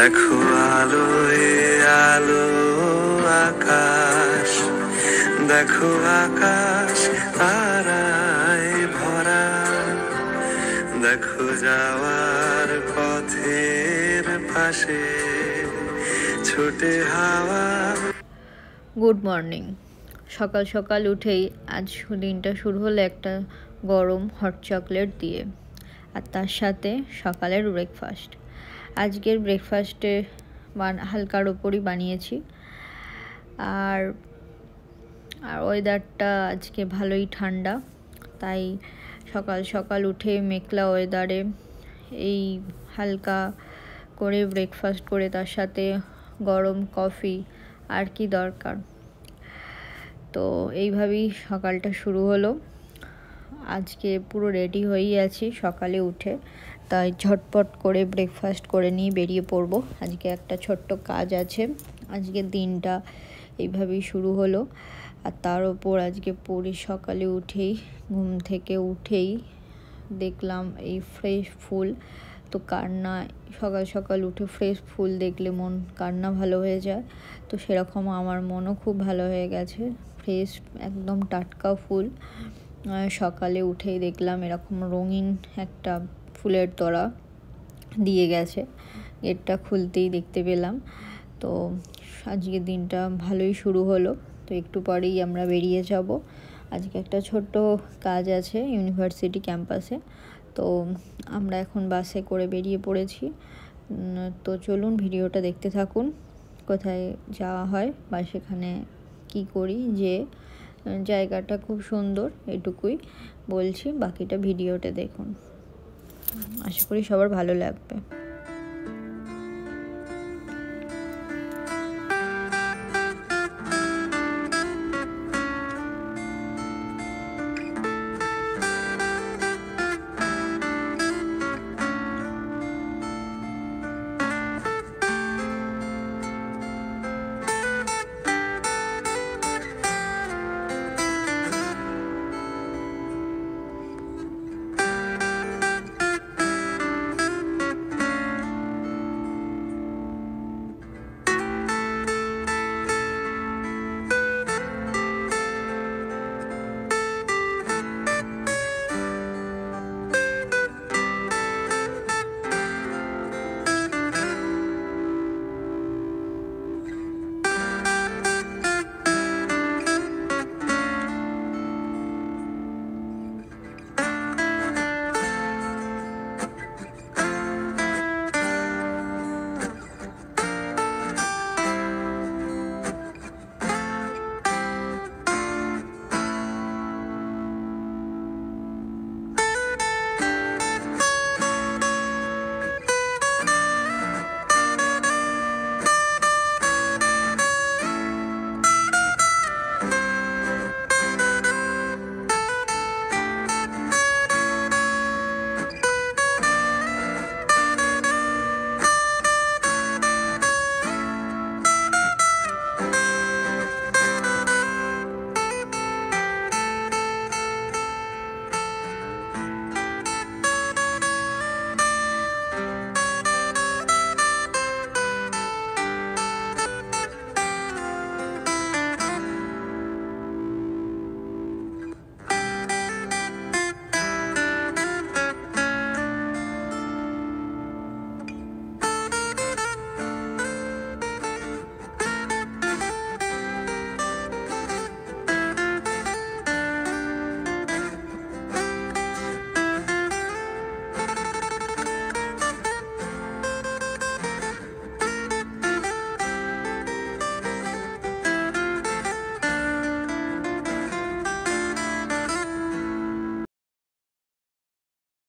দেখো আলোয় আলো আকাশ, দেখো আকাশ তারায় ভরা, দেখো যাওয়ার পথের পাশে ছোটে হাওয়া। Good morning. সকাল সকাল উঠেই আজ দিনটা শুরু হলো একটা গরম হট চকলেট দিয়ে, আর তার সাথে সকালের ব্রেকফাস্ট। আজকের ব্রেকফাস্টে হালকার ওপরই বানিয়েছি। আর ওয়েদারটা আজকে ভালোই ঠান্ডা, তাই সকাল সকাল উঠে মেঘলা ওয়েদারে এই হালকা করে ব্রেকফাস্ট করে তার সাথে গরম কফি, আর কি দরকার। তো এইভাবেই সকালটা শুরু হলো। আজকে পুরো রেডি হয়েই আছি সকালে উঠে, তাই ঝটপট করে ব্রেকফাস্ট করে নিয়ে বেরিয়ে পড়বো। আজকে একটা ছোট্ট কাজ আছে। আজকের দিনটা এইভাবেই শুরু হলো। আর তার ওপর আজকে সকালে উঠেই ঘুম থেকে উঠেই দেখলাম এই ফ্রেশ ফুল। তো কার না সকাল সকাল উঠে ফ্রেশ ফুল দেখলে মন কার না ভালো হয়ে যায়। তো সেরকম আমার মনও খুব ভালো হয়ে গেছে। ফ্রেশ একদম টাটকা ফুল সকালে উঠেই দেখলাম এরকম রঙিন একটা ফুলের তোড়া দিয়ে গেছে। গেটটা খুলতেই দেখতে পেলাম। তো আজকের দিনটা ভালোই শুরু হলো। তো একটু পরেই আমরা বেরিয়ে যাব। আজকে একটা ছোট্ট কাজ আছে ইউনিভার্সিটি ক্যাম্পাসে। তো আমরা এখন বাসে করে বেরিয়ে পড়েছি। তো চলুন ভিডিওটা দেখতে থাকুন, কোথায় যাওয়া হয় বা সেখানে কি করি। যে জায়গাটা খুব সুন্দর, এটুকুই বলছি, বাকিটা ভিডিওতে দেখুন। আশা করি সবার ভালো লাগবে।